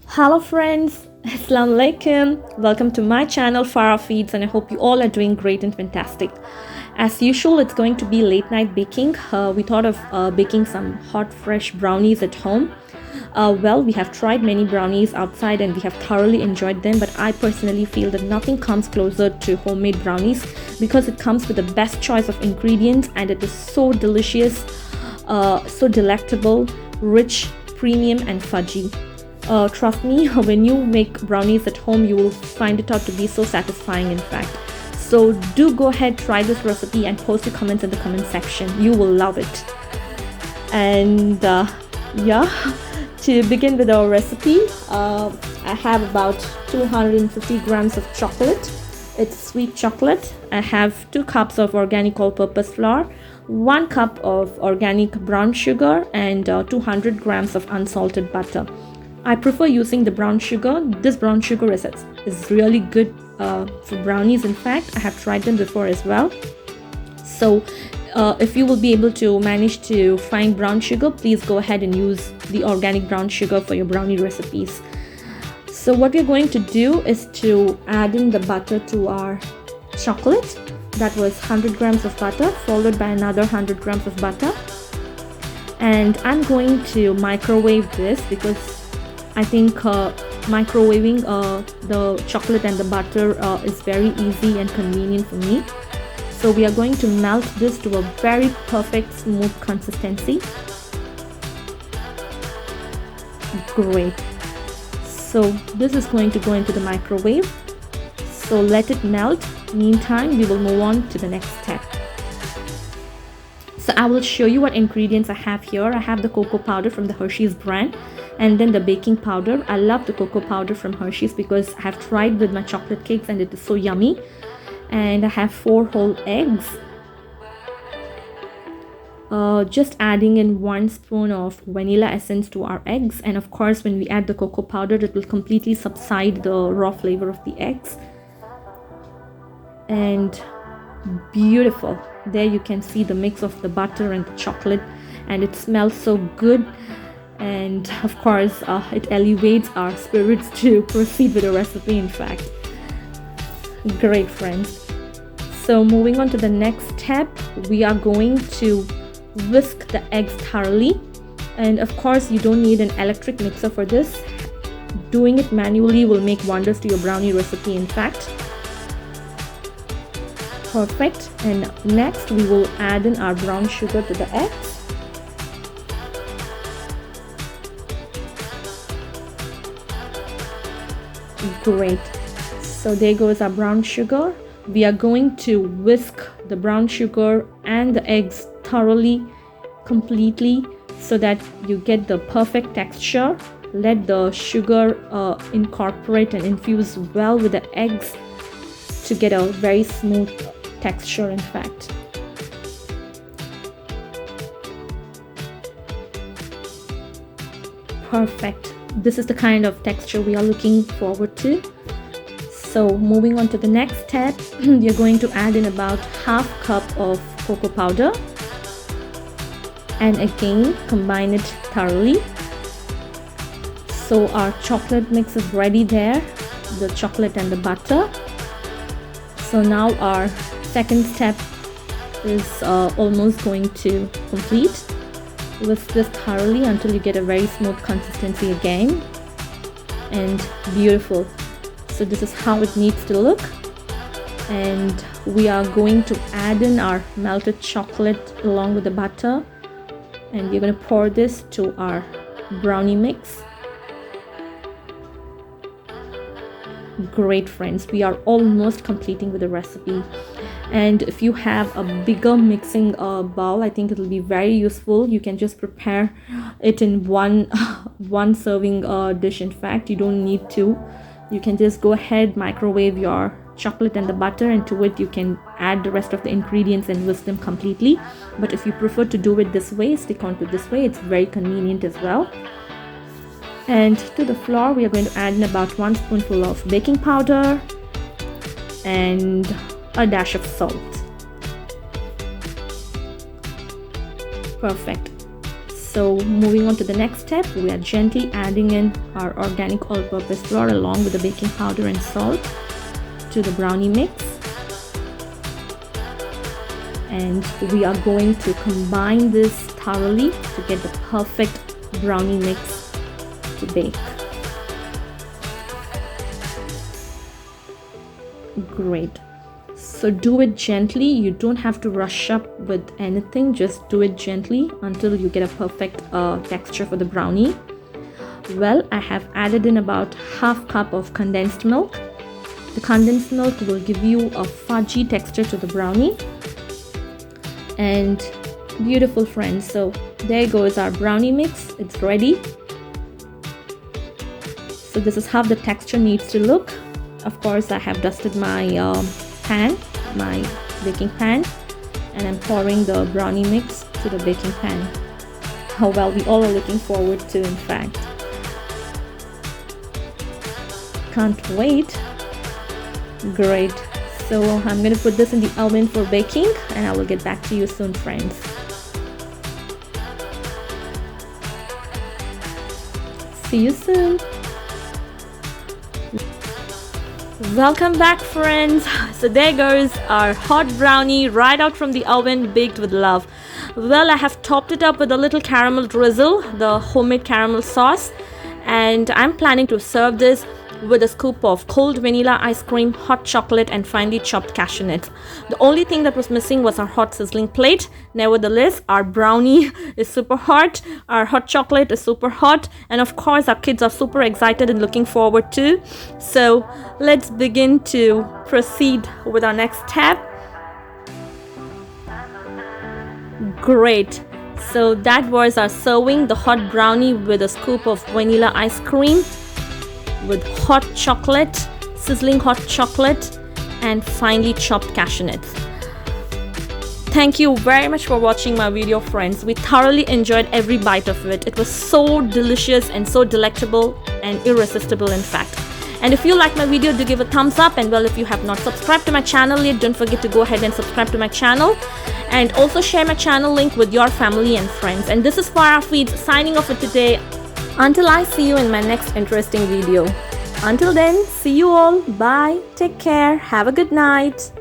Hello friends, Assalamu alaikum. Welcome to my channel Farah Feeds, and I hope you all are doing great and fantastic. As usual, it's going to be late night baking. We thought of baking some hot fresh brownies at home. Well, we have tried many brownies outside and we have thoroughly enjoyed them, but I personally feel that nothing comes closer to homemade brownies because it comes with the best choice of ingredients and it is so delicious, so delectable, rich, premium and fudgy. Trust me, when you make brownies at home, you will find it out to be so satisfying in fact. So do go ahead, try this recipe and post your comments in the comment section. You will love it. And yeah, to begin with our recipe, I have about 250 grams of chocolate. It's sweet chocolate. I have 2 cups of organic all-purpose flour, 1 cup of organic brown sugar and 200 grams of unsalted butter. I prefer using the brown sugar. This brown sugar is really good for brownies. In fact, I have tried them before as well. So if you will be able to manage to find brown sugar, please go ahead and use the organic brown sugar for your brownie recipes. So what we're going to do is to add in the butter to our chocolate. That was 100 grams of butter followed by another 100 grams of butter. And I'm going to microwave this because I think microwaving the chocolate and the butter is very easy and convenient for me. So we are going to melt this to a very perfect smooth consistency. Great. So this is going to go into the microwave. So let it melt. Meantime, we will move on to the next step. So I will show you what ingredients I have here. I have the cocoa powder from the Hershey's brand and then the baking powder. I love the cocoa powder from Hershey's because I have tried with my chocolate cakes and it is so yummy. And I have 4 whole eggs. Just adding in 1 spoon of vanilla essence to our eggs, and of course when we add the cocoa powder it will completely subside the raw flavor of the eggs. And beautiful, there you can see the mix of the butter and the chocolate and it smells so good, and of course it elevates our spirits to proceed with the recipe in fact. Great friends. So moving on to the next step, we are going to whisk the eggs thoroughly, and of course you don't need an electric mixer for this. Doing it manually will make wonders to your brownie recipe in fact. Perfect. And next we will add in our brown sugar to the eggs. Great. So there goes our brown sugar. We are going to whisk the brown sugar and the eggs thoroughly, completely, so that you get the perfect texture. Let the sugar incorporate and infuse well with the eggs to get a very smooth texture in fact. Perfect. This is the kind of texture we are looking forward to. So moving on to the next step, you're going to add in about half cup of cocoa powder and again combine it thoroughly. So our chocolate mix is ready there, the chocolate and the butter. So now our second step is almost going to complete. Whisk this thoroughly until you get a very smooth consistency again, and beautiful. So this is how it needs to look, and we are going to add in our melted chocolate along with the butter, and we're going to pour this to our brownie mix. Great friends, we are almost completing with the recipe, and if you have a bigger mixing bowl, I think it will be very useful. You can just prepare it in one serving dish. In fact, you don't need to. You can just go ahead, microwave your chocolate and the butter, and to it you can add the rest of the ingredients and whisk them completely. But if you prefer to do it this way, stick on to this way, it's very convenient as well. And to the flour we are going to add in about 1 spoonful of baking powder and a dash of salt. Perfect. So moving on to the next step, we are gently adding in our organic all-purpose flour along with the baking powder and salt to the brownie mix. And we are going to combine this thoroughly to get the perfect brownie mix to bake. Great. So do it gently. You don't have to rush up with anything. Just do it gently until you get a perfect texture for the brownie. Well, I have added in about half cup of condensed milk. The condensed milk will give you a fudgy texture to the brownie. And beautiful friends, so there goes our brownie mix. It's ready. So this is how the texture needs to look. Of course, I have dusted my my baking pan, and I'm pouring the brownie mix to the baking pan. How well we all are looking forward to, in fact. Can't wait. Great. So I'm going to put this in the oven for baking, and I will get back to you soon, friends. See you soon. Welcome back, friends. So there goes our hot brownie right out from the oven, baked with love. Well, I have topped it up with a little caramel drizzle, the homemade caramel sauce, and I'm planning to serve this with a scoop of cold vanilla ice cream, hot chocolate, and finely chopped cashew nuts. The only thing that was missing was our hot sizzling plate. Nevertheless, our brownie is super hot, our hot chocolate is super hot, and of course our kids are super excited and looking forward to. So let's begin to proceed with our next step. Great. So that was our serving, the hot brownie with a scoop of vanilla ice cream, with hot chocolate, sizzling hot chocolate, and finely chopped cashew nuts. Thank you very much for watching my video, friends. We thoroughly enjoyed every bite of it. It was so delicious and so delectable and irresistible, in fact. And if you like my video, do give a thumbs up. And well, if you have not subscribed to my channel yet, don't forget to go ahead and subscribe to my channel. And also share my channel link with your family and friends. And this is Farah Feeds signing off for today. Until I see you in my next interesting video. Until then, see you all. Bye. Take care. Have a good night.